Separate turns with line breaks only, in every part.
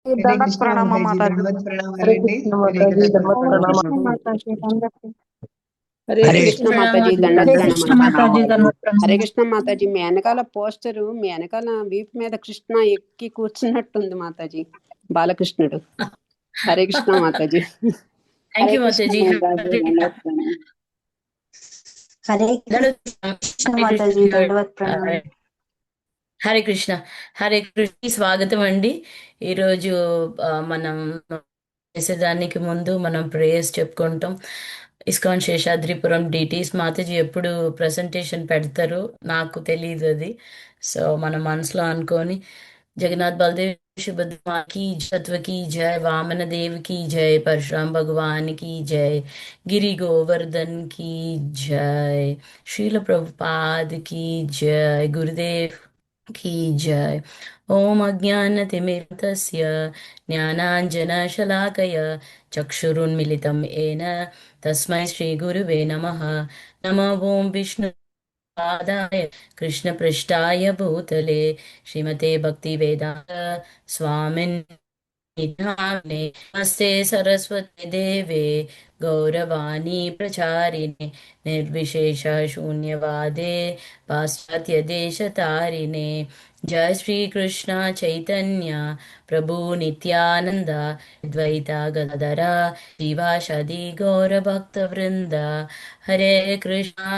హరే
దండత్
కృష్ణ
ప్రణామ
మాతాజీ,
మాతాజీ.
దండవత్
హరే
ప్రణామాలండి.
కృష్ణ
హరే
మాతాజీ, దండవత్
హరే
ప్రణామ.
కృష్ణ మాతాజీ దండత్.
హరే
హరే
కృష్ణ
కృష్ణ మాతాజీ, దండోత్
హరే కృష్ణ
ప్రణామాలు.
మాతాజీ దండత్
హరే
ప్రణామ.
కృష్ణ మాతాజీ, మీ వెనకాల పోస్టరు, మీ వెనకాల వీపు మీద కృష్ణ ఎక్కి కూర్చున్నట్టుంది మాతాజీ, బాలకృష్ణుడు. హరే కృష్ణ మాతాజీ.
Thank
Hare
you
Krishna
Mataji.
మాతాజీ దండవత్ ప్రణామం. హరే కృష్ణ
హరే
మాతాజీ
కృష్ణ.
దండవత్ ప్రణామం.
హరే కృష్ణ. హరే కృష్ణ. స్వాగతం అండి. ఈరోజు మనం చేసేదానికి ముందు మనం ప్రేయర్స్ చెప్పుకుంటాం. ఇస్కాన్ శేషాద్రిపురం డిటీస్ మాతాజీ ఎప్పుడు ప్రజెంటేషన్ పెడతారు నాకు తెలియదు అది. సో మనం మనసులో అనుకొని जगन्नाथ बलदेव सुभद्रा की जत्व की जय, वामन देव की जय, परशुराम भगवान की जय, गिरि गोवर्धन की जय, श्रील प्रभुपाद की जय, गुरुदेव की जय. ओम अज्ञानतिमिरतस्य ज्ञानाञ्जनशलाकय चक्षुरुन्मिलितं येन तस्मै श्रीगुरुवे नमः. नमो ओं विष्णु पादाय कृष्णपृष्ठाय भूतले श्रीमते भक्तिवेदान्त स्वामिन् निधाने नमस्ते सरस्वती देवे गौरवाणी प्रचारिणे निर्विशेष शून्यवादे पाश्चात्यदेशतारिणे. जय श्री कृष्ण चैतन्य प्रभु नित्यानंद द्वैता गदाधरा शिवाशदि गौरभक्तवृंद. हरे कृष्णा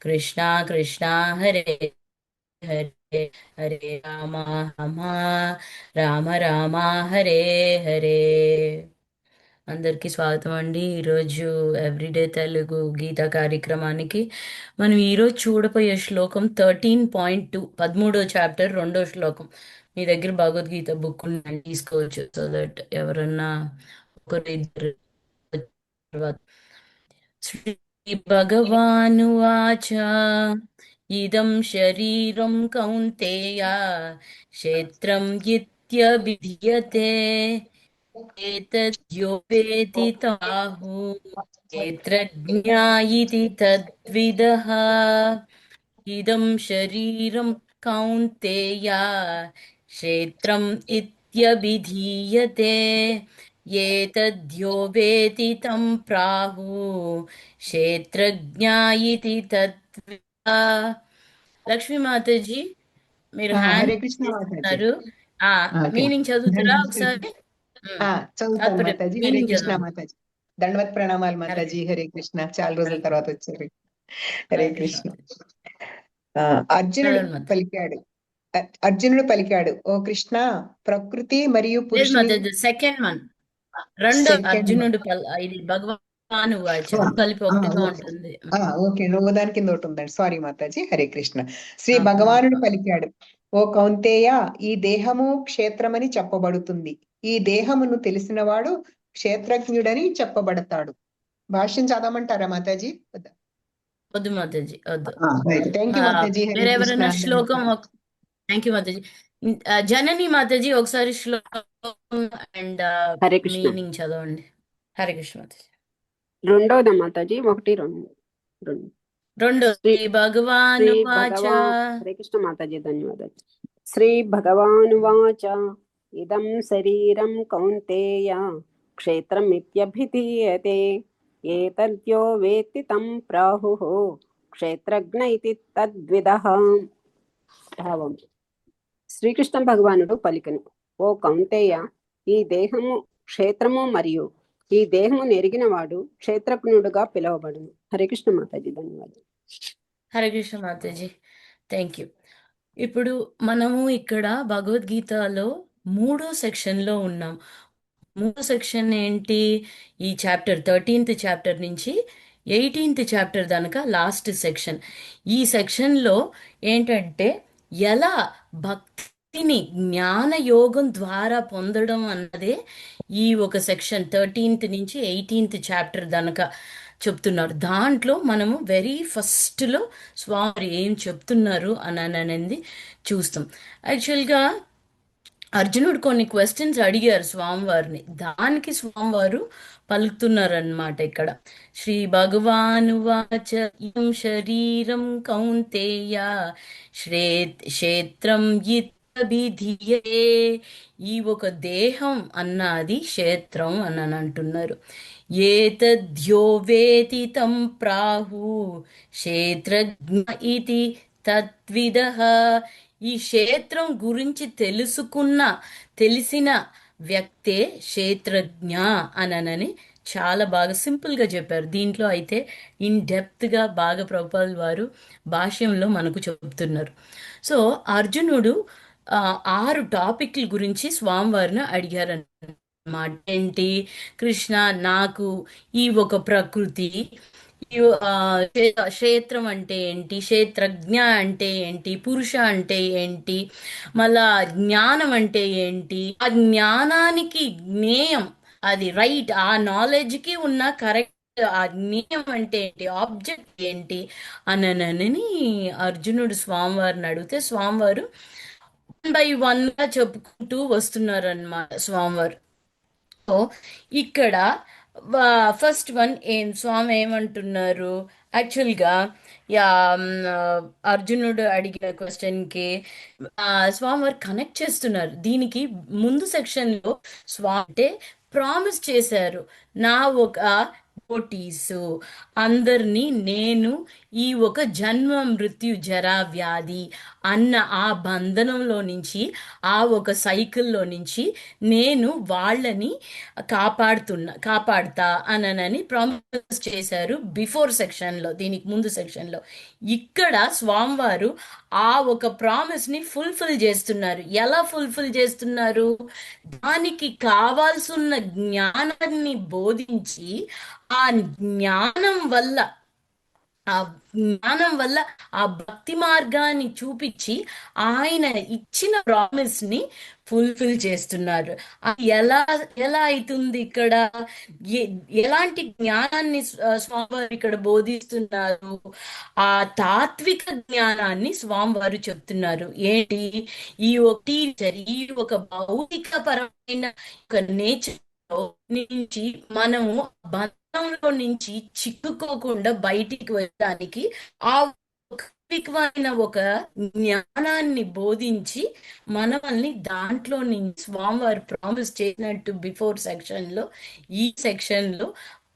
कृष्णा कृष्णा हरे हरे, हरे राम राम राम हरे हरे. అందరికీ స్వాగతం అండి. ఈరోజు ఎవ్రీడే తెలుగు గీత కార్యక్రమానికి మనం ఈరోజు చూడబోయే శ్లోకం 13.2, 13వ చాప్టర్, 2వ శ్లోకం. మీ దగ్గర భగవద్గీత బుక్ ఉందని తీసుకోవచ్చు, సో దట్ ఎవరన్నా ఒకరిద్దరు తర్వాత. శ్రీ భగవానువాచ ఇదం శరీరం కౌంతేయ క్షేత్రం ఇత్యభిధీయతే एतद्यो वेति ताहु क्षेत्रज्ञा इति तद्विदः. इदं शरीरं कौन्तेया क्षेत्रम् इत्यभिधीयते एतद्यो वेति तं प्राहु क्षेत्रज्ञा इति तद्विदः. లక్ష్మీ మాతాజీ మీరు హ్యాండ్
హరే కృష్ణ మాతాజీ.
చేస్తున్నారు. మీనింగ్ చదువుతారా ఒకసారి?
చదువుతాను మాతాజీ. హరే
మీనింగ్
కృష్ణ
చదవండి.
మాతాజీ, దండవత్ ప్రణామాలు మాతాజీ. హరే కృష్ణ, చాలా రోజుల తర్వాత వచ్చారు. హరే కృష్ణ. అర్జునుడు
చదవండి మాతాజీ.
పలికాడు అర్జునుడు పలికాడు, ఓ కృష్ణ, ప్రకృతి మరియు
లేదు
పురుషుని
మాతాజీ, సెకండ్ వన్. రెండో
సెకండ్
అర్జునుడు ఇది భగవాను వాచ కలిపి ఒకటిగా ఉంటుంది.
ఓకే, నువ్వు దాని కింద ఒకటి ఉందండి. సారీ మాతాజీ. హరే కృష్ణ. శ్రీ
ఆ,
భగవానుడు పలికాడు, ఓ కౌంతేయ, ఈ దేహము క్షేత్రమని చెప్పబడుతుంది. ఈ దేహమును తెలిసినవాడు క్షేత్రజ్ఞుడని చెప్పబడతాడు. భాష్యం చదవమంటారా మాతాజీ?
వద్దు మాతాజీ, వద్దు.
Thank you Mataji. హరే
వేరే
కృష్ణ.
ఎవరైనా శ్లోకం థ్యాంక్ యూ మాతాజీ. జనని మాతాజీ ఒకసారి శ్లోకం అండ్
హరే కృష్ణ.
మీనింగ్ చదవండి. హరే కృష్ణ మాతాజీ.
రెండోదా మాతాజీ? 1, 2.
రెండు. శ్రీ భగవాన్
హరే కృష్ణ మాతాజీ, ధన్యవాదాలు. శ్రీ భగవానువాచ ఇదం శరీరం కౌంతేయ క్షేత్రం ఇత్యభిధీయతే ఏతద్యో వేత్తి తం ప్రాహుః క్షేత్రజ్ఞ ఇతి తద్విదః. భావం. శ్రీకృష్ణ భగవానుడు పలికను, ఓ కౌంతేయ, ఈ దేహము క్షేత్రము మరియు ఈ దేహము నెరిగిన వాడు క్షేత్రజ్ఞుడుగా పిలువబడును. హరే కృష్ణ మాతాజీ, ధన్యవాదాలు.
Hare Krishna Mataji, thank you. ఇప్పుడు మనము ఇక్కడ భగవద్గీతలో 3వ సెక్షన్లో ఉన్నాం. 3వ సెక్షన్ ఏంటి? ఈ చాప్టర్ 13th చాప్టర్ నుంచి 18th చాప్టర్ దాకా లాస్ట్ సెక్షన్. ఈ సెక్షన్లో ఏంటంటే ఎలా భక్తిని జ్ఞాన యోగం ద్వారా పొందడం అన్నదే ఈ ఒక సెక్షన్ 13th నుంచి 18th చాప్టర్ దాకా చెప్తున్నారు. దాంట్లో మనము వెరీ ఫస్ట్లో స్వామి ఏం చెప్తున్నారు అని అనేది చూస్తాం. యాక్చువల్గా అర్జునుడు కొన్ని క్వశ్చన్స్ అడిగారు స్వామివారిని, దానికి స్వామివారు పలుకుతున్నారన్నమాట ఇక్కడ. శ్రీ భగవాను వాచ ఇదం శరీరం కౌంతేయ క్షేత్రం క్షేత్రభిధీయతే. ఈ ఒక దేహం అన్నది క్షేత్రం అని అంటున్నారు. ఏతద్యో వేతి తం ప్రాహు క్షేత్రజ్ఞ ఇతి తద్విదః. ఈ క్షేత్రం గురించి తెలిసిన వ్యక్తే క్షేత్రజ్ఞ అనని చాలా బాగా సింపుల్గా చెప్పారు. దీంట్లో అయితే ఇన్ డెప్త్గా బాగా ప్రభుపాల్ వారు భాష్యంలో మనకు చెప్తున్నారు. సో అర్జునుడు 6 టాపిక్ల గురించి స్వామివారిని అడిగారన్నమాట. ఏంటి? కృష్ణ, నాకు ఈ ఒక ప్రకృతి, ఈ క్షేత్రం అంటే ఏంటి, క్షేత్రజ్ఞ అంటే ఏంటి, పురుష అంటే ఏంటి, మళ్ళా జ్ఞానం అంటే ఏంటి, ఆ జ్ఞానానికి జ్ఞేయం, అది రైట్, ఆ నాలెడ్జ్కి ఉన్న కరెక్ట్ ఆ జ్ఞేయం అంటే ఏంటి, ఆబ్జెక్ట్ ఏంటి అని అర్జునుడు స్వామివారిని అడిగితే స్వామివారు 1 by 1 గా చెప్పుకుంటూ వస్తున్నారు అన్నమాట స్వామివారు. సో ఇక్కడ ఫస్ట్ వన్ స్వామి ఏమంటున్నారు యాక్చువల్గా? యా అర్జునుడు అడిగిన క్వశ్చన్కి స్వామివారు కనెక్ట్ చేస్తున్నారు. దీనికి ముందు సెక్షన్లో స్వామి అంటే ప్రామిస్ చేశారు, నా ఒక డివోటీస్ అందరినీ నేను ఈ ఒక జన్మ మృత్యు జరా వ్యాధి అన్న ఆ బంధనంలో నుంచి, ఆ ఒక సైకిల్లో నుంచి నేను వాళ్ళని కాపాడుతా అనని ప్రామిస్ చేశారు బిఫోర్ సెక్షన్లో, దీనికి ముందు సెక్షన్లో. ఇక్కడ స్వామివారు ఆ ఒక ప్రామిస్ని ఫుల్ఫిల్ చేస్తున్నారు. ఎలా ఫుల్ఫిల్ చేస్తున్నారు? దానికి కావాల్సిన జ్ఞానాన్ని బోధించి ఆ జ్ఞానం వల్ల ఆ భక్తి మార్గాన్ని చూపించి ఆయన ఇచ్చిన ప్రామిస్ ని ఫుల్ఫిల్ చేస్తున్నారు. అది ఎలా అవుతుంది? ఇక్కడ ఎలాంటి జ్ఞానాన్ని స్వామివారు ఇక్కడ బోధిస్తున్నారు? ఆ తాత్విక జ్ఞానాన్ని స్వామివారు చెప్తున్నారు. ఏంటి? ఈ ఒక భౌతిక పరమైన ఒక నేచర్ నుంచి మనము బంధంలో నుంచి చిక్కుకోకుండా బయటికి వెళ్ళడానికి ఆ ఒక జ్ఞానాన్ని బోధించి మనల్ని దాంట్లో నుంచి స్వామివారు ప్రామిస్ చేసినట్టు బిఫోర్ సెక్షన్లో ఈ సెక్షన్లో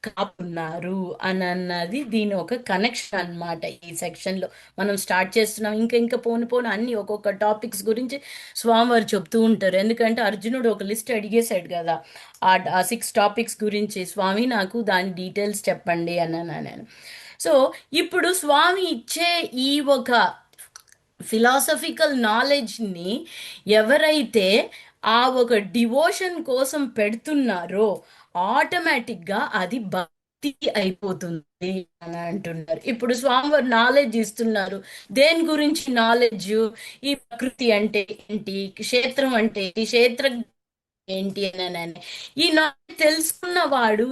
కాపున్నారు అన్నది దీని ఒక కనెక్షన్ అన్నమాట. ఈ సెక్షన్లో మనం స్టార్ట్ చేస్తున్నాం. ఇంకా పోను అన్ని ఒక్కొక్క టాపిక్స్ గురించి స్వామివారు చెప్తూ ఉంటారు. ఎందుకంటే అర్జునుడు ఒక లిస్ట్ అడిగేశాడు కదా, ఆ 6 టాపిక్స్ గురించి, స్వామి నాకు దాని డీటెయిల్స్ చెప్పండి అన్నాను. సో ఇప్పుడు స్వామి ఇచ్చే ఈ ఒక ఫిలాసఫికల్ నాలెడ్జ్ని ఎవరైతే ఆ ఒక డివోషన్ కోసం పెడుతున్నారో ఆటోమేటిక్గా అది భక్తి అయిపోతుంది అని అంటున్నారు. ఇప్పుడు స్వామివారు నాలెడ్జ్ ఇస్తున్నారు. దేని గురించి నాలెడ్జ్? ఈ ప్రకృతి అంటే ఏంటి, క్షేత్రం అంటే ఏంటి, క్షేత్ర ఏంటి అని ఈ నాలెడ్జ్ తెలుసుకున్న వాడు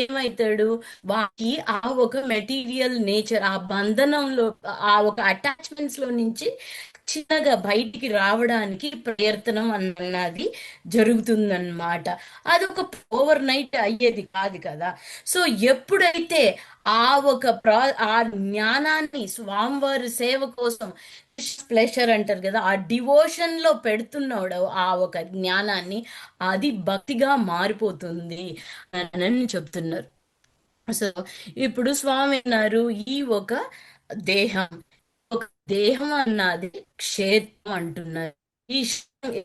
ఏమైతాడు? వాకి ఆ ఒక మెటీరియల్ నేచర్, ఆ బంధనంలో, ఆ ఒక అటాచ్మెంట్స్ లో నుంచి చిన్నగా బయటికి రావడానికి ప్రయత్నం అన్నది జరుగుతుందన్నమాట. అది ఒక ఓవర్ నైట్ అయ్యేది కాదు కదా. సో ఎప్పుడైతే ఆ జ్ఞానాన్ని స్వామివారి సేవ కోసం ప్లెషర్ అంటారు కదా, ఆ డివోషన్ లో పెడుతున్నాడు ఆ ఒక జ్ఞానాన్ని, అది భక్తిగా మారిపోతుంది అని చెప్తున్నారు. సో ఇప్పుడు స్వామి అన్నారు, ఈ ఒక దేహం అన్నది క్షేత్రం అంటున్నారు. ఈ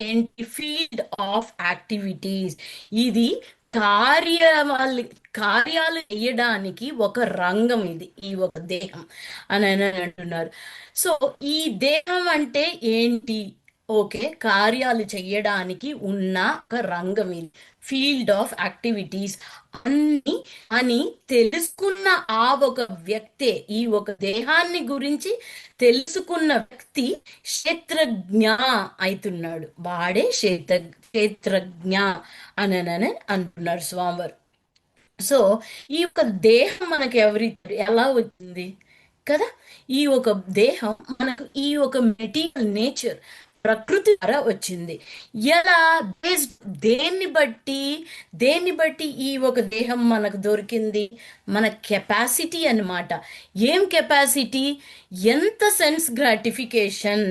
ఏంటి? Field of activities. ఇది కార్యాలు చేయడానికి ఒక రంగం, ఇది ఈ ఒక దేహం అని అంటున్నారు. సో ఈ దేహం అంటే ఏంటి? ఓకే, కార్యాలు చేయడానికి ఉన్న ఒక రంగం, ఇది ఫీల్డ్ ఆఫ్ యాక్టివిటీస్ అని తెలుసుకున్న ఆ ఒక వ్యక్తే, ఈ ఒక దేహాన్ని గురించి తెలుసుకున్న వ్యక్తి క్షేత్రజ్ఞ అవుతున్నాడు. వాడే క్షేత్రజ్ఞ అని అంటున్నారు స్వామివారు. సో ఈ యొక్క దేహం మనకి ఎలా వచ్చింది కదా? ఈ ఒక దేహం మనకు ఈ ఒక మెటీరియల్ నేచర్, ప్రకృతి ద్వారా వచ్చింది. ఎలా? బేస్డ్ దేన్ని బట్టి ఈ ఒక దేహం మనకు దొరికింది? మన కెపాసిటీ అన్నమాట. ఏం కెపాసిటీ? ఎంత సెన్స్ గ్రాటిఫికేషన్,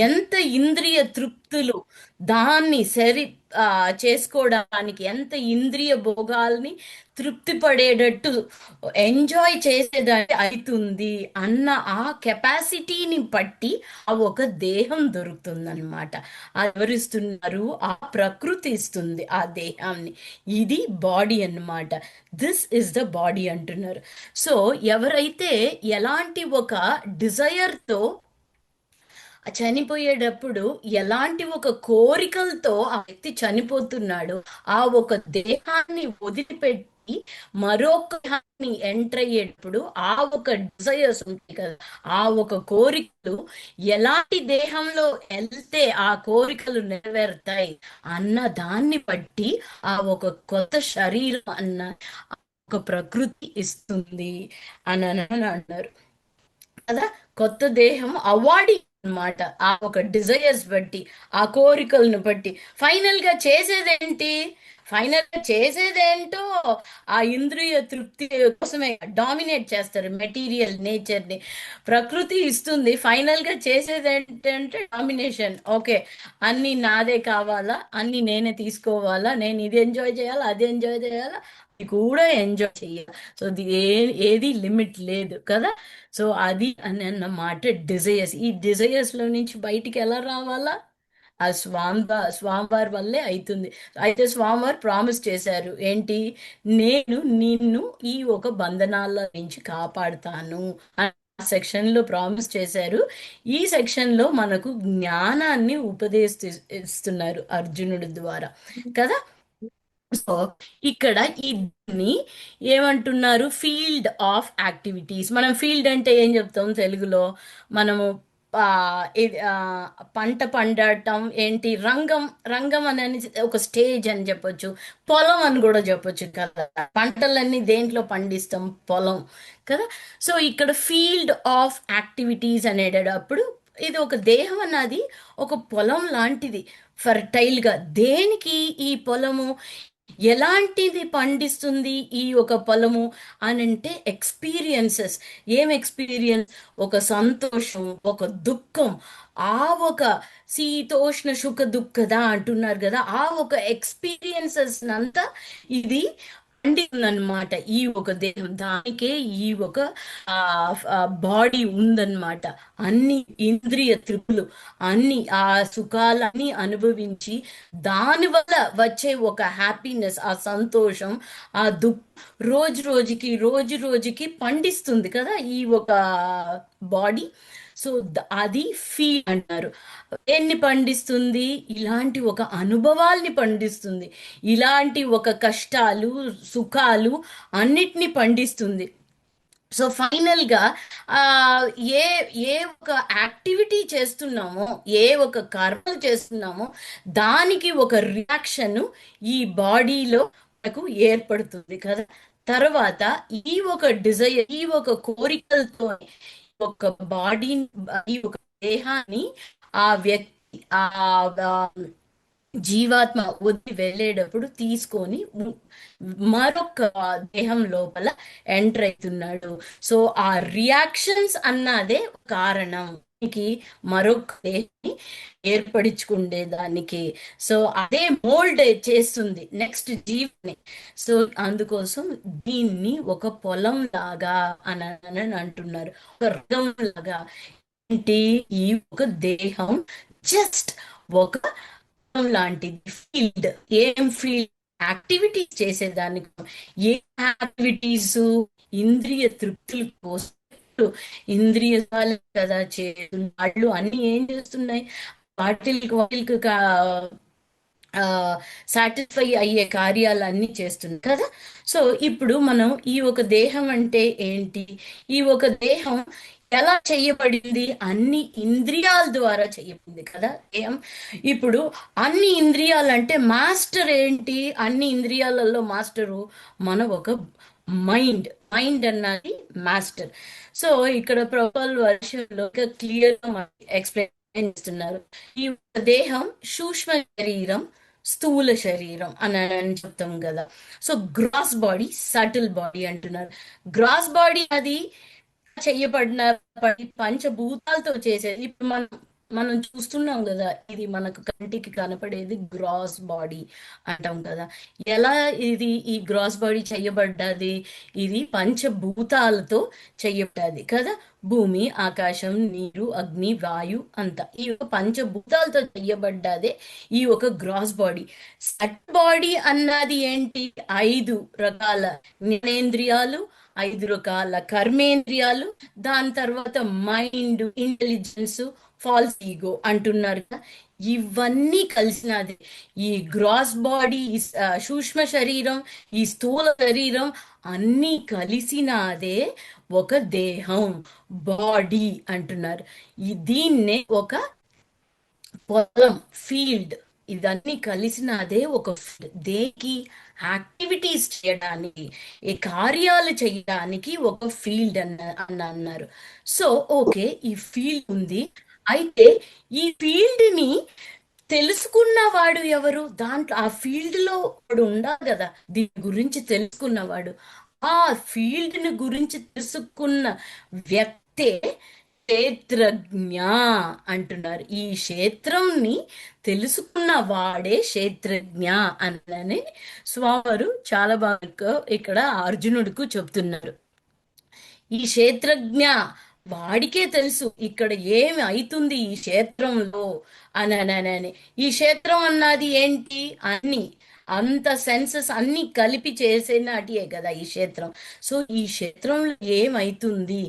ఎంత ఇంద్రియ తృప్తులు, దాన్ని చేసుకోవడానికి ఎంత ఇంద్రియ భోగాల్ని తృప్తి పడేటట్టు ఎంజాయ్ చేసేదాన్ని అవుతుంది అన్న ఆ కెపాసిటీని బట్టి ఆ ఒక దేహం దొరుకుతుందన్నమాట. అది ఎవరిస్తున్నారు? ఆ ప్రకృతి ఇస్తుంది ఆ దేహాన్ని. ఇది బాడీ అన్నమాట. దిస్ ఇస్ ద బాడీ అంటున్నారు. సో ఎవరైతే ఎలాంటి ఒక డిజైర్తో చనిపోయేటప్పుడు ఎలాంటి ఒక కోరికలతో ఆ వ్యక్తి చనిపోతున్నాడో, ఆ ఒక దేహాన్ని వదిలిపెట్టి మరొక దేహాన్ని ఎంటర్ అయ్యేటప్పుడు ఆ ఒక డిజైర్స్ ఉంటాయి కదా, ఆ ఒక కోరికలు ఎలాంటి దేహంలో వెళ్తే ఆ కోరికలు నెరవేరుతాయి అన్న దాన్ని బట్టి ఆ ఒక కొత్త శరీరం అన్న ఒక ప్రకృతి ఇస్తుంది అని అన్నారు కదా. కొత్త దేహం అవార్డింగ్ అన్నమాట. ఆ ఒక డిజైర్స్ బట్టి, ఆ కోరికలను బట్టి ఫైనల్ గా చేసేదేంటో ఆ ఇంద్రియ తృప్తి కోసమే డామినేట్ చేస్తారు మెటీరియల్ నేచర్ ని. ప్రకృతి ఇస్తుంది, ఫైనల్ గా చేసేది ఏంటంటే డామినేషన్. ఓకే, అన్ని నాదే కావాలా, అన్ని నేనే తీసుకోవాలా, నేను ఇది ఎంజాయ్ చేయాలా, అది ఎంజాయ్ చేయాలా, అది కూడా ఎంజాయ్ చేయాలి. సో ఏది లిమిట్ లేదు కదా. సో అది అని అన్నమాట డిజైర్స్. ఈ డిజైర్స్ లో నుంచి బయటికి ఎలా రావాలా? ఆ స్వామివారి వల్లే అవుతుంది. అయితే స్వామివారు ప్రామిస్ చేశారు ఏంటి? నేను నిన్ను ఈ ఒక బంధనాల నుంచి కాపాడుతాను సెక్షన్ లో ప్రామిస్ చేశారు. ఈ సెక్షన్ లో మనకు జ్ఞానాన్ని ఉపదేశిస్తున్నారు అర్జునుడి ద్వారా కదా. సో ఇక్కడ దీన్ని ఏమంటున్నారు? Field of activities. మనం ఫీల్డ్ అంటే ఏం చెప్తాం తెలుగులో? మనము ఆ, పంట పండటం ఏంటి? రంగం. రంగం అని ఒక స్టేజ్ అని చెప్పొచ్చు, పొలం అని కూడా చెప్పొచ్చు కదా. పంటలన్నీ దేంట్లో పండిస్తాం? పొలం కదా. సో ఇక్కడ ఫీల్డ్ ఆఫ్ యాక్టివిటీస్ అనేటప్పుడు ఇది ఒక దేహం అన్నది ఒక పొలం లాంటిది, ఫర్టైల్ గా. దేనికి ఈ పొలము? ఎలాంటిది పండిస్తుంది ఈ ఒక పొలము అని అంటే ఎక్స్పీరియన్సెస్. ఏం ఎక్స్పీరియన్స్? ఒక సంతోషం, ఒక దుఃఖం, ఆ ఒక శీతోష్ణ సుఖ దుఃఖద అంటున్నారు కదా, ఆ ఒక ఎక్స్పీరియన్సెస్ అంతా ఇది పండిస్తుందన్నమాట ఈ ఒక దేహం. దానికే ఈ ఒక బాడీ ఉందన్నమాట. అన్ని ఇంద్రియ తృప్తులు, అన్ని ఆ సుఖాలన్నీ అనుభవించి దాని వల్ల వచ్చే ఒక హ్యాపీనెస్, ఆ సంతోషం, ఆ రోజు రోజుకి పండిస్తుంది కదా ఈ ఒక బాడీ. సో అది ఫీల్ అంటారు. ఎన్ని పండిస్తుంది? ఇలాంటి ఒక అనుభవాల్ని పండిస్తుంది, ఇలాంటి ఒక కష్టాలు సుఖాలు అన్నిటినీ పండిస్తుంది. సో ఫైనల్ గా ఆ ఏ ఏ ఒక యాక్టివిటీ చేస్తున్నామో, ఏ ఒక కర్మలు చేస్తున్నామో దానికి ఒక రియాక్షన్ ఈ బాడీలో మనకు ఏర్పడుతుంది కదా. తర్వాత ఈ ఒక డిజైర్, ఈ ఒక కోరికలతో ఒక బాడీని, ఈ ఒక దేహాన్ని ఆ వ్యక్తి, ఆ జీవాత్మ వదిలి వెళ్ళేటప్పుడు తీసుకొని మరొక దేహం లోపల ఎంటర్ అవుతున్నాడు. సో ఆ రియాక్షన్స్ అన్నదే కారణం దీనికి, మరొక దేహాన్ని ఏర్పడించుకునే దానికి. సో అదే మోల్డ్ చేస్తుంది నెక్స్ట్ జీవిని. సో అందుకోసం దీన్ని ఒక పొలం లాగా అని అంటున్నారు, ఒక రంగం లాగా. ఏంటి? ఈ ఒక దేహం జస్ట్ ఒక లాంటిది. ఫీల్డ్. ఏం ఫీల్డ్? యాక్టివిటీస్ చేసేదానికి. ఏ యాక్టివిటీస్? ఇంద్రియ తృప్తుల కోసం. ఇంద్రియాలు కదా వాళ్ళు అన్ని ఏం చేస్తున్నాయి? వాటికి సాటిస్ఫై అయ్యే కార్యాలన్నీ చేస్తుంది కదా. సో ఇప్పుడు మనం ఈ ఒక దేహం అంటే ఏంటి? ఈ ఒక దేహం ఎలా చేయబడింది? అన్ని ఇంద్రియాల ద్వారా చేయబడింది కదా దేహం. ఇప్పుడు అన్ని ఇంద్రియాలంటే మాస్టర్ ఏంటి? అన్ని ఇంద్రియాలలో మాస్టరు మన ఒక మైండ్. మైండ్ అన్నది మాస్టర్. సో ఇక్కడ ప్రొపల్ వర్షన్లో క్లియర్ గా ఎక్స్ప్లెయిన్ ఏం చేస్తున్నారు, ఈ దేహం సూక్ష్మ శరీరం, స్థూల శరీరం అని చెప్తాం కదా. So gross body, subtle body అంటున్నారు. గ్రాస్ బాడీ అది చెయ్యబడిన పంచభూతాలతో చేసేది. ఇప్పుడు మనం చూస్తున్నాం కదా, ఇది మనకు కంటికి కనపడేది గ్రాస్ బాడీ అంటాం కదా. ఎలా ఇది ఈ గ్రాస్ బాడీ చెయ్యబడ్డది? ఇది పంచభూతాలతో చెయ్యబడ్డది కదా. భూమి, ఆకాశం, నీరు, అగ్ని, వాయు అంతా ఈ యొక్క పంచభూతాలతో చెయ్యబడ్డదే ఈ ఒక గ్రాస్ బాడీ. సట్ బాడీ అన్నది ఏంటి? 5 రకాల జ్ఞానేంద్రియాలు, 5 రకాల కర్మేంద్రియాలు, దాని తర్వాత మైండ్, ఇంటెలిజెన్స్, ఫాల్స్ ఈగో అంటున్నారు కదా. ఇవన్నీ కలిసినది ఈ గ్రాస్ బాడీ, సూక్ష్మ శరీరం, ఈ స్థూల శరీరం అన్నీ కలిసినదే ఒక దేహం, బాడీ అంటున్నారు. దీన్నే ఒక పొలం, ఫీల్డ్, ఇదన్నీ కలిసినదే ఒక ఫీల్డ్. దేనికి? యాక్టివిటీస్ చేయడానికి, ఈ కార్యాలు చేయడానికి ఒక ఫీల్డ్ అన్నారు. సో ఓకే, ఈ ఫీల్డ్ ఉంది. అయితే ఈ ఫీల్డ్ ని తెలుసుకున్నవాడు ఎవరు? దాంట్లో ఆ ఫీల్డ్ లో వాడు ఉండాలి కదా, దీని గురించి తెలుసుకున్నవాడు. ఆ ఫీల్డ్ ని గురించి తెలుసుకున్న వ్యక్తే క్షేత్రజ్ఞ అంటున్నారు. ఈ క్షేత్రంని తెలుసుకున్న వాడే క్షేత్రజ్ఞ అని స్వామివారు చాలా బాగా ఇక్కడ అర్జునుడికి చెప్తున్నారు. ఈ క్షేత్రజ్ఞ వాడికే తెలుసు ఇక్కడ ఏమి అవుతుంది ఈ క్షేత్రంలో అని. ఈ క్షేత్రం అన్నది ఏంటి? అన్ని అంత సెన్సెస్ అన్ని కలిపి చేసేనాటియే కదా ఈ క్షేత్రం. సో ఈ క్షేత్రంలో ఏమైతుంది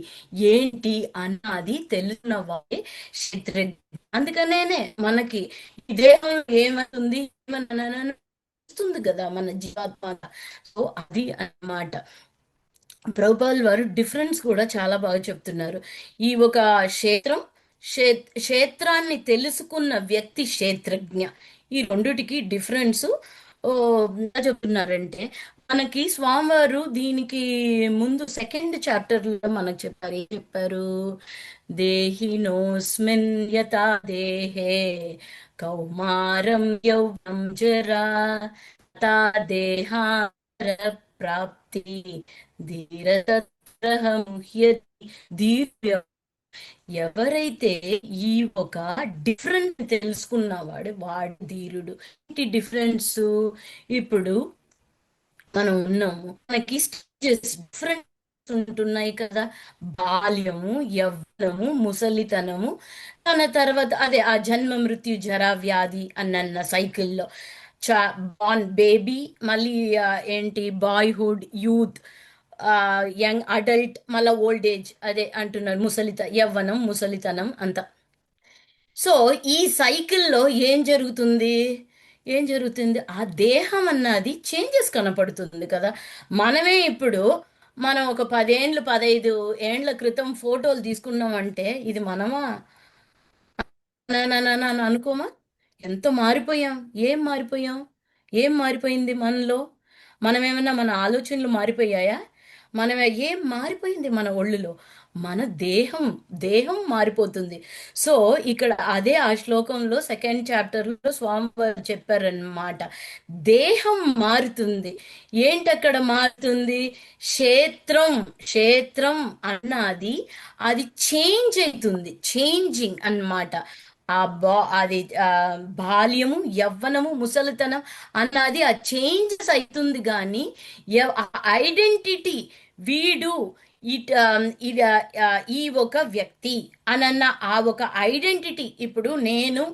ఏంటి అన్నది తెలిసిన వాడే క్షేత్రజ్ఞ. అందుకనేనే మనకి ఈ దేహంలో ఏమవుతుంది ఏమన్నా కదా మన జీవాత్మ. సో అది అన్నమాట. ప్రభుపాల్ వారు డిఫరెన్స్ కూడా చాలా బాగా చెప్తున్నారు. ఈ ఒక క్షేత్రాన్ని తెలుసుకున్న వ్యక్తి క్షేత్రజ్ఞ. ఈ రెండిటికి డిఫరెన్స్ ఎలా చెప్తున్నారంటే, మనకి స్వామివారు దీనికి ముందు సెకండ్ చాప్టర్ లో మనకు చెప్పారు. ఏం చెప్పారు? దేహినోస్మిన్ యథా దేహే కౌమారం యౌవనం జరా తథా దేహార ప్రాప్తి ధీరతత్రహముహ్యతి దివ్య. ఎవరైతే ఈ ఒక డిఫరెంట్ తెలుసుకున్నవాడు వాడు ధీరుడు. ఏంటి డిఫరెన్స్? ఇప్పుడు మనం ఉన్నాము, మనకి స్టేజెస్ డిఫరెంట్ ఉంటున్నాయి కదా. బాల్యము, యవ్వనము, ముసలితనము, దాని తర్వాత అదే ఆ జన్మ, మృత్యు, జరా, వ్యాధి అన్న సైకిల్లో బార్న్ బేబీ, మళ్ళీ ఏంటి బాయ్హుడ్, యూత్, యంగ్ అడల్ట్, మళ్ళీ ఓల్డ్ ఏజ్, అదే అంటున్నారు యవ్వనం, ముసలితనం అంతా. సో ఈ సైకిల్లో ఏం జరుగుతుంది? ఆ దేహం అన్నది చేంజెస్ కనపడుతుంది కదా. మనమే ఇప్పుడు మనం ఒక 10 ఏండ్లు 15 ఏండ్ల క్రితం ఫోటోలు తీసుకున్నామంటే ఇది మనమా అని అనుకోమా? ఎంత మారిపోయాం! ఏం మారిపోయింది మనలో? మనమేమన్నా మన ఆలోచనలు మారిపోయాయా? ఏం మారిపోయింది మన ఒళ్ళులో? మన దేహం మారిపోతుంది. సో ఇక్కడ అదే ఆ శ్లోకంలో సెకండ్ చాప్టర్లో స్వామివారు చెప్పారన్నమాట. దేహం మారుతుంది. ఏంటక్కడ మారుతుంది? క్షేత్రం అన్నది అది చేంజ్ అవుతుంది, చేంజింగ్ అన్నమాట. అది బాల్యము, యవ్వనము, ముసలితనం అన్నది ఆ చేంజెస్ అవుతుంది. కానీ ఐడెంటిటీ వీడు ఈ ఒక వ్యక్తి అనన్న ఆ ఒక ఐడెంటిటీ, ఇప్పుడు నేను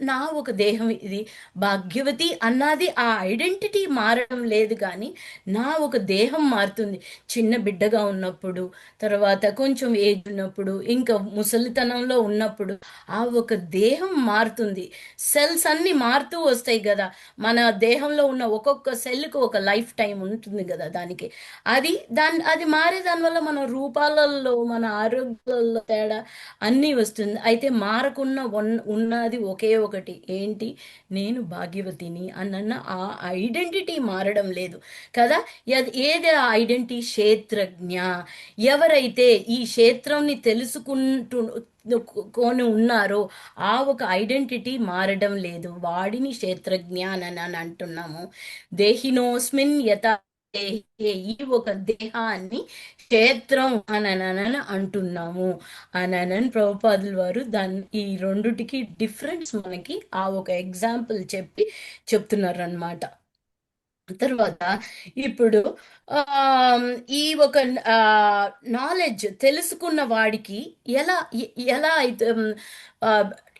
నా ఒక దేహం ఇది భాగ్యవతి అన్నది ఆ ఐడెంటిటీ మారడం లేదు, కానీ నా ఒక దేహం మారుతుంది. చిన్న బిడ్డగా ఉన్నప్పుడు, తర్వాత కొంచెం ఏజ్ ఉన్నప్పుడు, ఇంకా ముసలితనంలో ఉన్నప్పుడు ఆ ఒక దేహం మారుతుంది. సెల్స్ అన్ని మారుతూ వస్తాయి కదా. మన దేహంలో ఉన్న ఒక్కొక్క సెల్కి ఒక లైఫ్ టైం ఉంటుంది కదా దానికి. అది మారే దానివల్ల మన రూపాలలో, మన ఆరోగ్యాలలో తేడా అన్నీ వస్తుంది. అయితే మారకున్న ఉన్న ఉన్నది ఒకే ఒకటి ఏంటి, నేను భాగ్యవతిని అన్న ఆ ఐడెంటిటీ మారడం లేదు కదా. ఏది ఆ ఐడెంటిటీ? క్షేత్రజ్ఞ. ఎవరైతే ఈ క్షేత్రంని కొని ఉన్నారో ఆ ఒక ఐడెంటిటీ మారడం లేదు, వాడిని క్షేత్రజ్ఞ అని అంటున్నాము. దేహినోస్మిన్ యథా దేహే, ఈ ఒక దేహాన్ని క్షేత్రం అని అంటున్నాము అని ప్రభుపాదుల వారు దాన్ని ఈ రెండుటికి డిఫరెన్స్ మనకి ఆ ఒక ఎగ్జాంపుల్ చెప్తున్నారు అన్నమాట. తర్వాత ఇప్పుడు ఈ ఒక నాలెడ్జ్ తెలుసుకున్న వాడికి ఎలా అయితే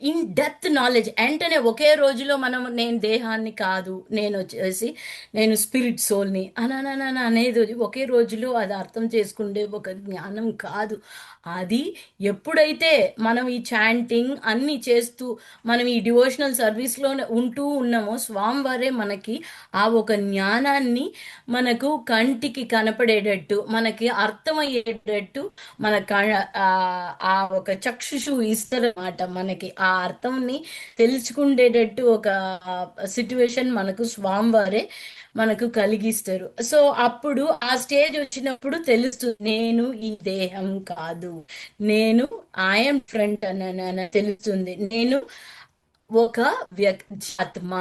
ఇన్ డెప్త్ నాలెడ్జ్ వెంటనే ఒకే రోజులో నేను దేహాన్ని కాదు, నేను స్పిరిట్ సోల్ని అనేది ఒకే రోజులో అది అర్థం చేసుకుంటే ఒక జ్ఞానం కాదు. అది ఎప్పుడైతే మనం ఈ చాంటింగ్ అన్ని చేస్తూ మనం ఈ డివోషనల్ సర్వీస్లోనే ఉంటూ ఉన్నామో స్వామివారే మనకి ఆ ఒక జ్ఞానాన్ని మనకు కంటికి కనపడేటట్టు, మనకి అర్థమయ్యేటట్టు ఆ ఒక చక్షుషు ఇస్తారన్నమాట. మనకి ఆ అర్థంని తెలుసుకుండేటట్టు ఒక సిట్యువేషన్ మనకు స్వామివారే మనకు కలిగిస్తారు. సో అప్పుడు ఆ స్టేజ్ వచ్చినప్పుడు తెలుస్తుంది, నేను ఈ దేహం కాదు, నేను ఐఎమ్ ఫ్రంట్ అని తెలుస్తుంది. నేను ఒక ఆత్మ,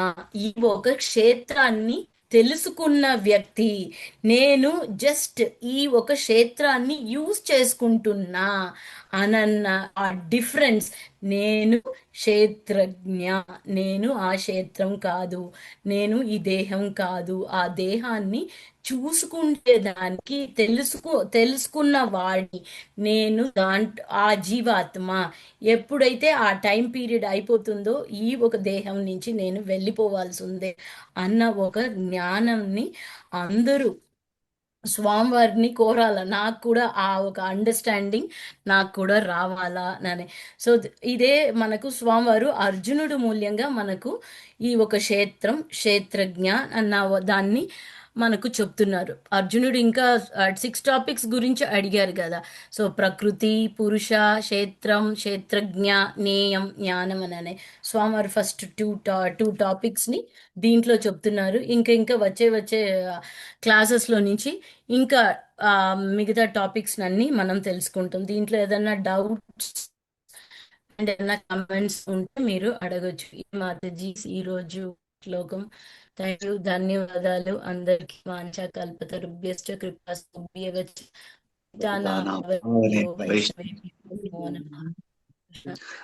ఈ ఒక క్షేత్రాన్ని తెలుసుకున్న వ్యక్తి. నేను జస్ట్ ఈ ఒక క్షేత్రాన్ని యూజ్ చేసుకుంటున్నా అన్న ఆ డిఫరెన్స్. నేను క్షేత్రజ్ఞ, నేను ఆ క్షేత్రం కాదు, నేను ఈ దేహం కాదు. ఆ దేహాన్ని చూసుకుంటే దానికి తెలుసుకున్న వాడి నేను ఆ జీవాత్మ. ఎప్పుడైతే ఆ టైం పీరియడ్ అయిపోతుందో ఈ ఒక దేహం నుంచి నేను వెళ్ళిపోవాల్సి ఉంది అన్న ఒక జ్ఞానంని అందరూ స్వామివారిని కోరాల. నాకు కూడా ఆ ఒక అండర్స్టాండింగ్ నాకు కూడా రావాలా అని. సో ఇదే మనకు స్వామివారు అర్జునుడు మూల్యంగా మనకు ఈ ఒక క్షేత్రజ్ఞ అన్న దాన్ని మనకు చెప్తున్నారు. అర్జునుడు ఇంకా 6 టాపిక్స్ గురించి అడిగారు కదా. సో ప్రకృతి, పురుష, క్షేత్రం, క్షేత్రజ్ఞ, జ్ఞేయం, జ్ఞానం అనే స్వామివారు ఫస్ట్ టూ టాపిక్స్ని దీంట్లో చెప్తున్నారు. ఇంకా వచ్చే క్లాసెస్లో నుంచి ఇంకా మిగతా టాపిక్స్ అన్ని మనం తెలుసుకుంటాం. దీంట్లో ఏదైనా డౌట్స్ అండ్ ఏదైనా కమెంట్స్ ఉంటే మీరు అడగొచ్చు. ఈ మాతాజీ ఈరోజు శ్లోకం. థ్యాంక్ యూ, ధన్యవాదాలు అందరికి. వాంఛా కల్పతరుభ్యశ్చ కృపా సింధుభ్యశ్చ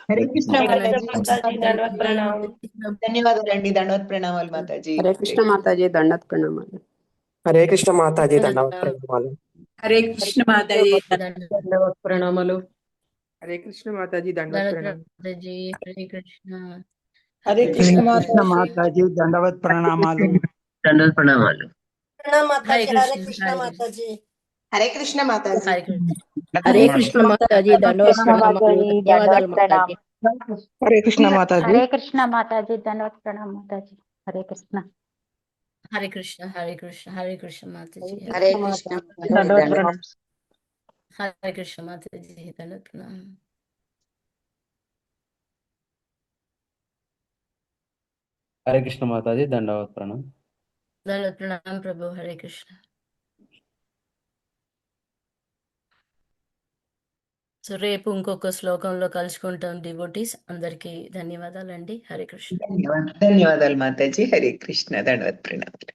హరే కృష్ణ మాతాజీ.
ప్రణామం.
ధన్యవాదాలండి. దండవత్ ప్రణామాలు మాతాజీ.
హరే కృష్ణ మాతాజీ, దండత్ ప్రణామాలు.
హరే కృష్ణ మాతాజీ, దండవత్ ప్రణామాలు.
హరే కృష్ణ మాతాజీ,
దండవత్ ప్రణామాలు.
హరే కృష్ణ మాతాజీ, దండవత్ ప్రణామాలు.
మాతాజీ హరే కృష్ణ.
హరే కృష్ణ
మాతాజీ, దండవత్ ప్రణామాలు.
దండవత్ ప్రణామాలు.
హరే
హరే
కృష్ణ
కృష్ణ మాతాజీ.
హరే కృష్ణ మాతాజీ.
హరే కృష్ణ.
హరే కృష్ణ మాతాజీ, దండవత్ ప్రణామాలు. ధన్యవాదాలు మాతాజీ.
హరే కృష్ణ మాతాజీ.
హరే కృష్ణ మాతాజీ, ధన్యవాద ప్రణామం మాతాజీ. హరే కృష్ణ.
హరే కృష్ణ. హరే కృష్ణ. హరే కృష్ణ మాతాజీ.
హరే కృష్ణ
దండవత్ ప్రణామం.
హరే కృష్ణ మాతాజీ. దండవత్ ప్రణామం.
హరే కృష్ణ మాతాజీ, దండవత్ ప్రణామం.
దండవత్ ప్రణామం ప్రభు. హరే కృష్ణ. సో రేపు ఇంకొక శ్లోకంలో కలుసుకుంటాం డివోటీస్. అందరికీ ధన్యవాదాలండి. హరే కృష్ణ.
ధన్యవాదాలు మాతాజీ. హరే కృష్ణ. దండవత్ ప్రణామాలు.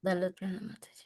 దండవత్ ప్రణామం మాతాజీ.